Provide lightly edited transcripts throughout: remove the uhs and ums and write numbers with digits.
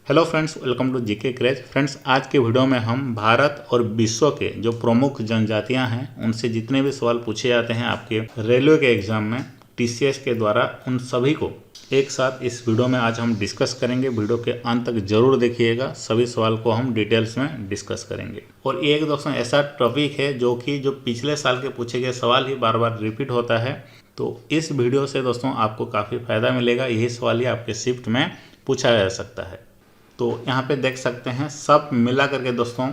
Hello friends, welcome to GK craze. Friends, आज के video में हम भारत और विश्व के जो प्रमुख जनजातियां हैं उनसे जितने भी सवाल पूछे जाते हैं आपके रेलवे के एग्जाम में टीसीएस के द्वारा, उन सभी को एक साथ इस वीडियो में आज हम डिस्कस करेंगे। वीडियो के अंत तक जरूर देखिएगा, सभी सवाल को हम डिटेल्स में डिस्कस करेंगे। और एक दोस्तों ऐसा टॉपिक है जो पिछले साल के पूछे गए सवाल ही बार बार रिपीट होता है, तो इस वीडियो से दोस्तों आपको काफ़ी फायदा मिलेगा। यही सवाल ही आपके शिफ्ट में पूछा जा सकता है। तो यहाँ पे देख सकते हैं, सब मिला करके दोस्तों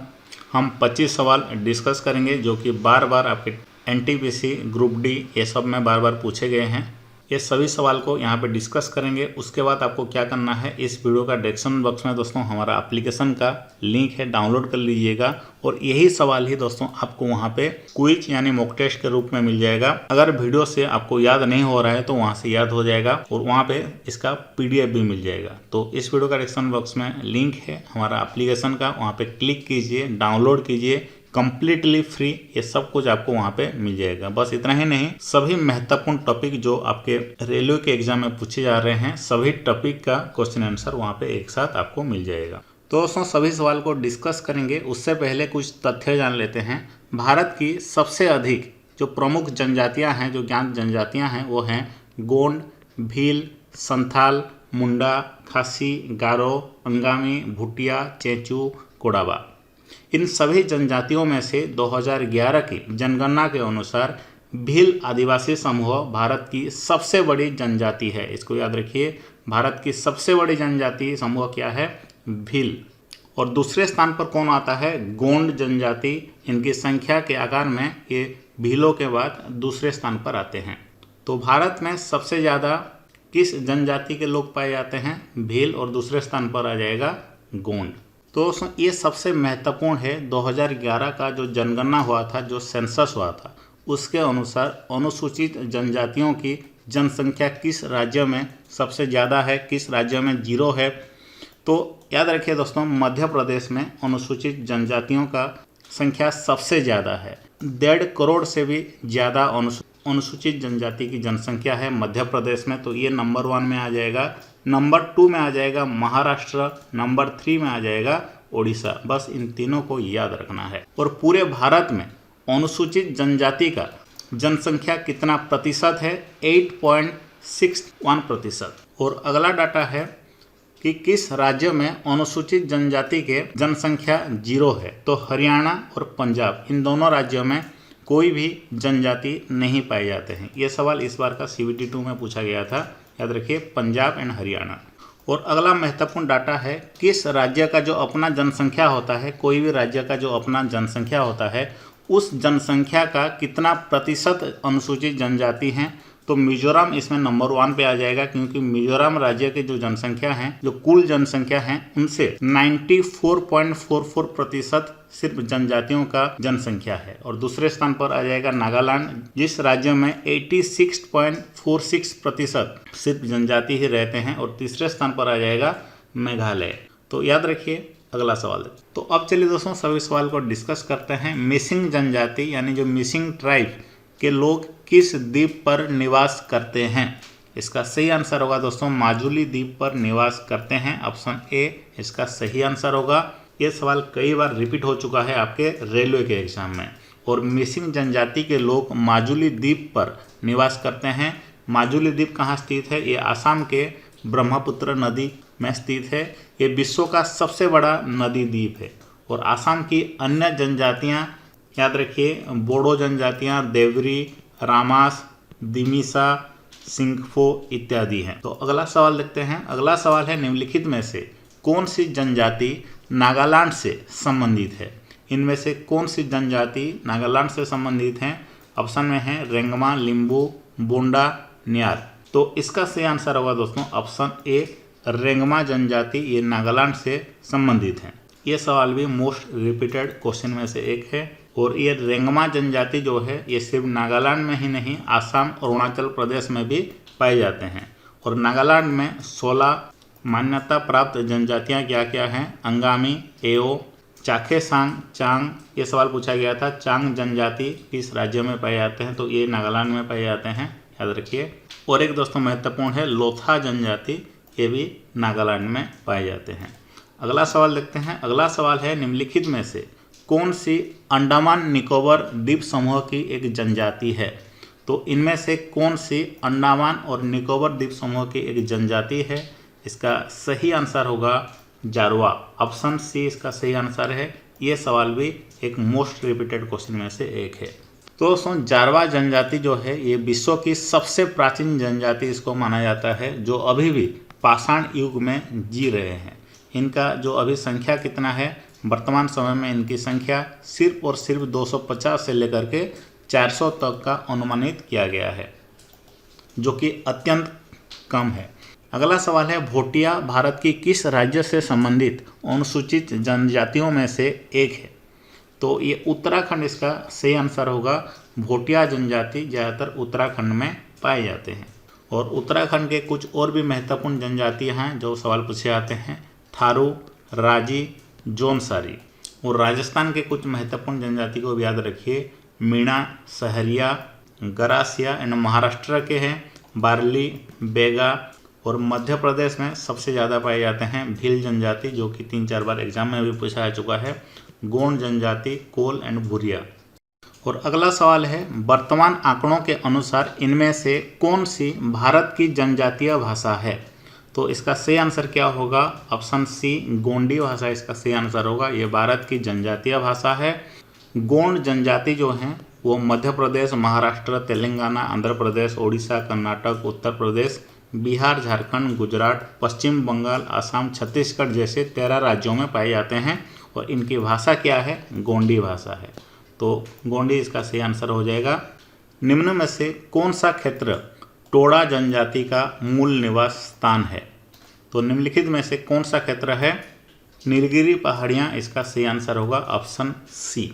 हम 25 सवाल डिस्कस करेंगे जो कि बार बार आपके एनटीपीसी ग्रुप डी ये सब में बार बार पूछे गए हैं। ये सभी सवाल को यहाँ पे डिस्कस करेंगे। उसके बाद आपको क्या करना है, इस वीडियो का डिस्क्रिप्शन बॉक्स में दोस्तों हमारा एप्लीकेशन का लिंक है, डाउनलोड कर लीजिएगा। और यही सवाल ही दोस्तों आपको वहाँ पे क्विज यानी मॉक टेस्ट के रूप में मिल जाएगा। अगर वीडियो से आपको याद नहीं हो रहा है तो वहाँ से याद हो जाएगा और वहाँ पे इसका PDF भी मिल जाएगा। तो इस वीडियो का डिस्क्रिप्शन बॉक्स में लिंक है हमारा एप्लीकेशन का, वहाँ पे क्लिक कीजिए, डाउनलोड कीजिए, कंप्लीटली फ्री। ये सब कुछ आपको वहाँ पे मिल जाएगा। बस इतना ही नहीं, सभी महत्वपूर्ण टॉपिक जो आपके रेलवे के एग्जाम में पूछे जा रहे हैं, सभी टॉपिक का क्वेश्चन आंसर वहाँ पे एक साथ आपको मिल जाएगा। तो दोस्तों सभी सवाल को डिस्कस करेंगे। उससे पहले कुछ तथ्य जान लेते हैं। भारत की सबसे अधिक जो प्रमुख जनजातियाँ हैं, जो ज्ञात जनजातियाँ हैं, वो हैं गोंड, भील, संथाल, मुंडा, खासी, गारो, अंगामी, भूटिया, चेंचू, कोडाबा। इन सभी जनजातियों में से 2011 की जनगणना के अनुसार भील आदिवासी समूह भारत की सबसे बड़ी जनजाति है। इसको याद रखिए, भारत की सबसे बड़ी जनजाति समूह क्या है? भील। और दूसरे स्थान पर कौन आता है? गोंड जनजाति। इनकी संख्या के आकार में ये भीलों के बाद दूसरे स्थान पर आते हैं। तो भारत में सबसे ज़्यादा किस जनजाति के लोग पाए जाते हैं? भील। और दूसरे स्थान पर आ जाएगा गोंड। तो ये सबसे महत्वपूर्ण है। 2011 का जो जनगणना हुआ था, जो सेंसस हुआ था, उसके अनुसार अनुसूचित जनजातियों की जनसंख्या किस राज्य में सबसे ज़्यादा है, किस राज्य में 0 है? तो याद रखिए दोस्तों, मध्य प्रदेश में अनुसूचित जनजातियों का संख्या सबसे ज़्यादा है। 1.5 करोड़ से भी ज़्यादा अनुसूचित जनजाति की जनसंख्या है मध्य प्रदेश में। तो ये नंबर 1 में आ जाएगा। नंबर 2 में आ जाएगा महाराष्ट्र। नंबर 3 में आ जाएगा ओडिशा। बस इन तीनों को याद रखना है। और पूरे भारत में अनुसूचित जनजाति का जनसंख्या कितना प्रतिशत है? 8.61%। और अगला डाटा है कि किस राज्य में अनुसूचित जनजाति के जनसंख्या 0 है? तो हरियाणा और पंजाब, इन दोनों राज्यों में कोई भी जनजाति नहीं पाए जाते हैं। ये सवाल इस बार का CBT 2 में पूछा गया था, याद रखिए, पंजाब एंड हरियाणा। और अगला महत्वपूर्ण डाटा है, किस राज्य का जो अपना जनसंख्या होता है, कोई भी राज्य का जो अपना जनसंख्या होता है, उस जनसंख्या का कितना प्रतिशत अनुसूचित जनजाति हैं? तो मिजोरम इसमें नंबर 1 पे आ जाएगा, क्योंकि मिजोरम राज्य की जो जनसंख्या है, जो कुल जनसंख्या है, उनसे 94.44% सिर्फ जनजातियों का जनसंख्या है। और दूसरे स्थान पर आ जाएगा नागालैंड, जिस राज्य में 86.46% सिर्फ जनजाति ही रहते हैं। और तीसरे स्थान पर आ जाएगा मेघालय। तो याद रखिए। अगला सवाल है। तो अब चलिए दोस्तों सभी सवाल को डिस्कस करते हैं। मिसिंग जनजाति यानी जो मिसिंग ट्राइब के लोग किस द्वीप पर निवास करते हैं? इसका सही आंसर होगा दोस्तों, माजुली द्वीप पर निवास करते हैं। ऑप्शन ए इसका सही आंसर होगा। ये सवाल कई बार रिपीट हो चुका है आपके रेलवे के एग्जाम में। और मिसिंग जनजाति के लोग माजुली द्वीप पर निवास करते हैं। माजुली द्वीप कहाँ स्थित है? ये आसाम के ब्रह्मपुत्र नदी में स्थित है। ये विश्व का सबसे बड़ा नदी द्वीप है। और आसाम की अन्य जनजातियाँ याद रखिए, बोडो जनजातियाँ देवरी, रामास, दिमिसा, सिंगफो इत्यादि हैं। तो अगला सवाल देखते हैं। अगला सवाल है, निम्नलिखित में से कौन सी जनजाति नागालैंड से संबंधित है? इनमें से कौन सी जनजाति नागालैंड से संबंधित हैं? ऑप्शन में है रेंगमा, लिम्बू, बोंडा, न्यार। तो इसका सही आंसर होगा दोस्तों ऑप्शन ए, रेंगमा जनजाति। ये नागालैंड से संबंधित हैं। ये सवाल भी मोस्ट रिपीटेड क्वेश्चन में से एक है। और ये रेंगमा जनजाति जो है, ये सिर्फ नागालैंड में ही नहीं, आसाम और अरुणाचल प्रदेश में भी पाए जाते हैं। और नागालैंड में 16 मान्यता प्राप्त जनजातियां क्या क्या हैं? अंगामी, एओ, चाखेसांग, चांग। ये सवाल पूछा गया था, चांग जनजाति किस राज्य में पाए जाते हैं? तो ये नागालैंड में पाए जाते हैं, याद रखिए। और एक दोस्तों महत्वपूर्ण है लोथा जनजाति, ये भी नागालैंड में पाए जाते हैं। अगला सवाल देखते हैं। अगला सवाल है, निम्नलिखित में से कौन सी अंडमान निकोबार द्वीप समूह की एक जनजाति है? तो इनमें से कौन सी अंडमान और निकोबार द्वीप समूह की एक जनजाति है? इसका सही आंसर होगा जारवा। ऑप्शन सी इसका सही आंसर है। ये सवाल भी एक मोस्ट रिपीटेड क्वेश्चन में से एक है। तो दोस्तों, जारवा जनजाति जो है ये विश्व की सबसे प्राचीन जनजाति इसको माना जाता है, जो अभी भी पाषाण युग में जी रहे हैं। इनका जो अभी संख्या कितना है, वर्तमान समय में इनकी संख्या सिर्फ और सिर्फ 250 से लेकर के 400 तक का अनुमानित किया गया है, जो कि अत्यंत कम है। अगला सवाल है, भोटिया भारत की किस राज्य से संबंधित अनुसूचित जनजातियों में से एक है? तो ये उत्तराखंड इसका सही आंसर होगा। भोटिया जनजाति ज़्यादातर उत्तराखंड में पाए जाते हैं। और उत्तराखंड के कुछ और भी महत्वपूर्ण जनजातियां हैं जो सवाल पूछे जाते हैं, थारू, राजी, जौनसारी। और राजस्थान के कुछ महत्वपूर्ण जनजाति को भी याद रखिए, मीणा, सहरिया, गरासिया। एंड महाराष्ट्र के हैं बार्ली, बेगा। और मध्य प्रदेश में सबसे ज़्यादा पाए जाते हैं भील जनजाति, जो कि 3-4 बार एग्जाम में भी पूछा जा चुका है, गोंड जनजाति, कोल एंड भूरिया। और अगला सवाल है, वर्तमान आंकड़ों के अनुसार इनमें से कौन सी भारत की जनजातीय भाषा है? तो इसका सही आंसर क्या होगा? ऑप्शन सी गोंडी भाषा इसका सही आंसर होगा। ये भारत की जनजातीय भाषा है। गोंड जनजाति जो हैं वो मध्य प्रदेश, महाराष्ट्र, तेलंगाना, आंध्र प्रदेश, ओडिशा, कर्नाटक, उत्तर प्रदेश, बिहार, झारखंड, गुजरात, पश्चिम बंगाल, असम, छत्तीसगढ़ जैसे 13 राज्यों में पाए जाते हैं। और इनकी भाषा क्या है? गोंडी भाषा है। तो गोंडी इसका सही आंसर हो जाएगा। निम्न में से कौन सा क्षेत्र टोडा जनजाति का मूल निवास स्थान है? तो निम्नलिखित में से कौन सा क्षेत्र है? नीलगिरी पहाड़ियाँ इसका सही आंसर होगा, ऑप्शन सी।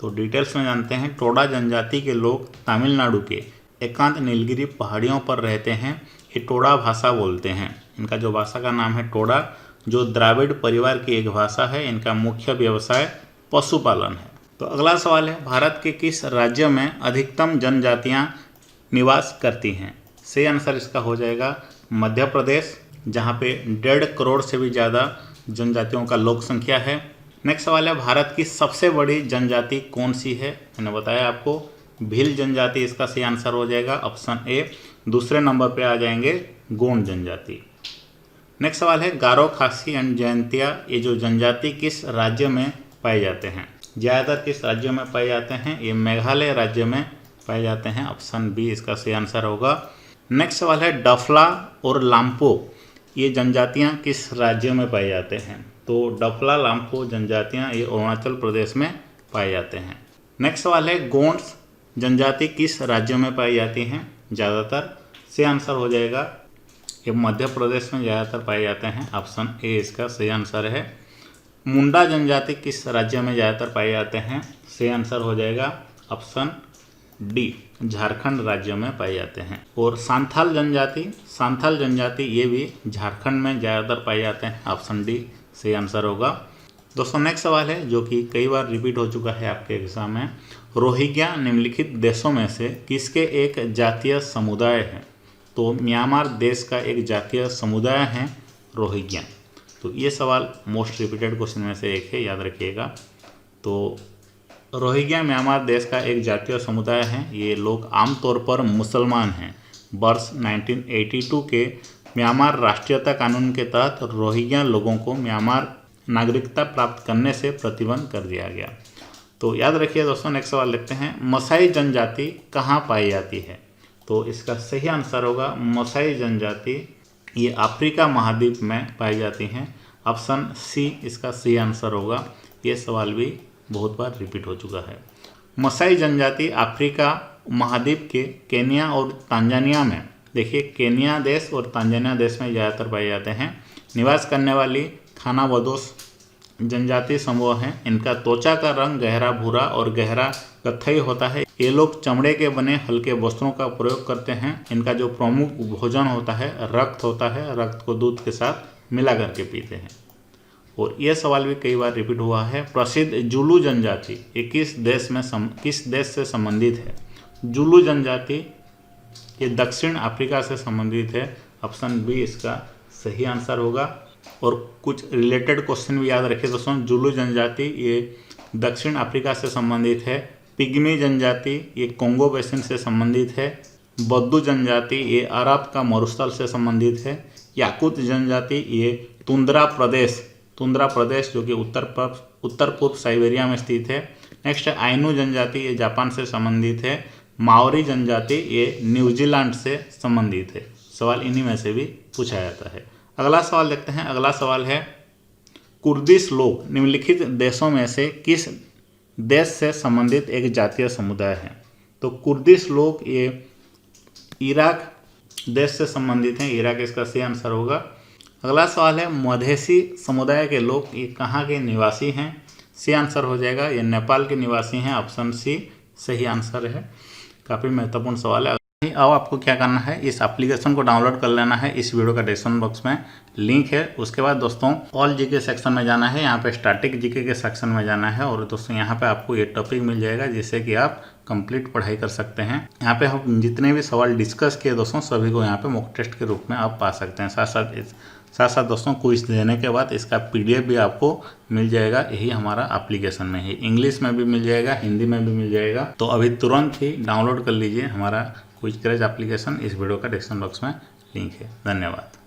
तो डिटेल्स में जानते हैं। टोडा जनजाति के लोग तमिलनाडु के एकांत नीलगिरी पहाड़ियों पर रहते हैं। ये टोडा भाषा बोलते हैं। इनका जो भाषा का नाम है टोडा, जो द्राविड़ परिवार की एक भाषा है। इनका मुख्य व्यवसाय पशुपालन है। तो अगला सवाल है, भारत के किस राज्य में अधिकतम जनजातियां निवास करती हैं? सही आंसर इसका हो जाएगा मध्य प्रदेश, जहां पे 1.5 करोड़ से भी ज़्यादा जनजातियों का लोक संख्या है। नेक्स्ट सवाल है, भारत की सबसे बड़ी जनजाति कौन सी है? मैंने बताया आपको भील जनजाति इसका सही आंसर हो जाएगा, ऑप्शन ए। दूसरे नंबर पे आ जाएंगे गोंड जनजाति। नेक्स्ट सवाल है, गारो, खासी एंड जयंतिया ये जो जनजाति किस राज्य में पाए जाते हैं? ज़्यादातर किस राज्य में पाए जाते हैं? ये मेघालय राज्य में पाए जाते हैं, ऑप्शन बी इसका सही आंसर होगा। नेक्स्ट सवाल है, डफला और लाम्पो ये जनजातियां किस राज्य में पाए जाते हैं? तो डफला, लाम्पो जनजातियां ये अरुणाचल प्रदेश में पाए जाते हैं। नेक्स्ट सवाल है, गोंड्स जनजाति किस राज्य में पाई जाती हैं? ज़्यादातर सही आंसर हो जाएगा ये मध्य प्रदेश में ज़्यादातर पाए जाते हैं, ऑप्शन ए इसका सही आंसर है। मुंडा जनजाति किस राज्य में ज़्यादातर पाए जाते हैं? सही आंसर हो जाएगा ऑप्शन डी, झारखंड राज्य में पाए जाते हैं। और सांथाल जनजाति ये भी झारखंड में ज़्यादातर पाए जाते हैं, ऑप्शन डी सही आंसर होगा। दोस्तों नेक्स्ट सवाल है जो कि कई बार रिपीट हो चुका है आपके एग्जाम में, रोहिंग्या निम्नलिखित देशों में से किसके एक जातीय समुदाय है? तो म्यांमार देश का एक जातीय समुदाय है रोहिंग्या। तो ये सवाल मोस्ट रिपीटेड क्वेश्चन में से एक है, याद रखिएगा। तो रोहिंग्या म्यांमार देश का एक जातीय समुदाय है। ये लोग आमतौर पर मुसलमान हैं। वर्ष 1982 के म्यांमार राष्ट्रीयता कानून के तहत रोहिंग्या लोगों को म्यांमार नागरिकता प्राप्त करने से प्रतिबंध कर दिया गया। तो याद रखिए दोस्तों, नेक्स्ट सवाल लिखते हैं, मसाई जनजाति कहाँ पाई जाती है? तो इसका सही आंसर होगा मसाई जनजाति ये अफ्रीका महाद्वीप में पाई जाती हैं, ऑप्शन सी इसका सही आंसर होगा। ये सवाल भी बहुत बार रिपीट हो चुका है। मसाई जनजाति अफ्रीका महाद्वीप के केन्या और तांजानिया में, देखिए केन्या देश और तांजानिया देश में ज़्यादातर पाए जाते हैं। निवास करने वाली खानाबदोश जनजाति समूह हैं। इनका त्वचा का रंग गहरा भूरा और गहरा कत्थई होता है। ये लोग चमड़े के बने हल्के वस्त्रों का प्रयोग करते हैं। इनका जो प्रमुख भोजन होता है रक्त होता है। रक्त को दूध के साथ मिला करके पीते हैं। और यह सवाल भी कई बार रिपीट हुआ है, प्रसिद्ध जुलू जनजाति ये किस देश से संबंधित है? जुलू जनजाति ये दक्षिण अफ्रीका से संबंधित है, ऑप्शन बी इसका सही आंसर होगा। और कुछ रिलेटेड क्वेश्चन भी याद रखिए दोस्तों। जुलू जनजाति ये दक्षिण अफ्रीका से संबंधित है। पिग्मी जनजाति ये कोंगो बेसिन से संबंधित है। बद्दू जनजाति ये अरब का मरुस्थल से संबंधित है। याकुत जनजाति ये तुंद्रा प्रदेश जो कि उत्तर पूर्व साइबेरिया में स्थित है। नेक्स्ट आइनू जनजाति ये जापान से संबंधित है। माओरी जनजाति ये न्यूजीलैंड से संबंधित है। सवाल इन्हीं में से भी पूछा जाता है। अगला सवाल देखते हैं। अगला सवाल है कुर्दिश लोग निम्नलिखित देशों में से किस देश से संबंधित एक जातीय समुदाय है? तो कुर्दिश लोग ये इराक देश से संबंधित हैं। इराक इसका सही आंसर होगा। अगला सवाल है मधेसी समुदाय के लोग ये कहाँ के निवासी हैं? सी आंसर हो जाएगा, ये नेपाल के निवासी हैं। ऑप्शन सी सही आंसर है। काफ़ी महत्वपूर्ण सवाल है। अब आपको क्या करना है, इस एप्लीकेशन को डाउनलोड कर लेना है। इस वीडियो का डिस्क्रिप्शन बॉक्स में लिंक है। उसके बाद दोस्तों ऑल जीके सेक्शन में जाना है। यहाँ पे स्टैटिक जीके के सेक्शन में जाना है और दोस्तों यहाँ पे आपको ये टॉपिक मिल जाएगा जिससे कि आप कंप्लीट पढ़ाई कर सकते हैं। यहाँ पे हम जितने भी सवाल डिस्कस किए दोस्तों सभी को यहाँ पे मॉक टेस्ट के रूप में आप पा सकते हैं। साथ साथ दोस्तों क्विज देने के बाद इसका PDF भी आपको मिल जाएगा। यही हमारा एप्लीकेशन में है। इंग्लिश में भी मिल जाएगा, हिंदी में भी मिल जाएगा। तो अभी तुरंत ही डाउनलोड कर लीजिए हमारा क्विज क्रैश एप्लीकेशन। इस वीडियो का डिस्क्रिप्शन बॉक्स में लिंक है। धन्यवाद।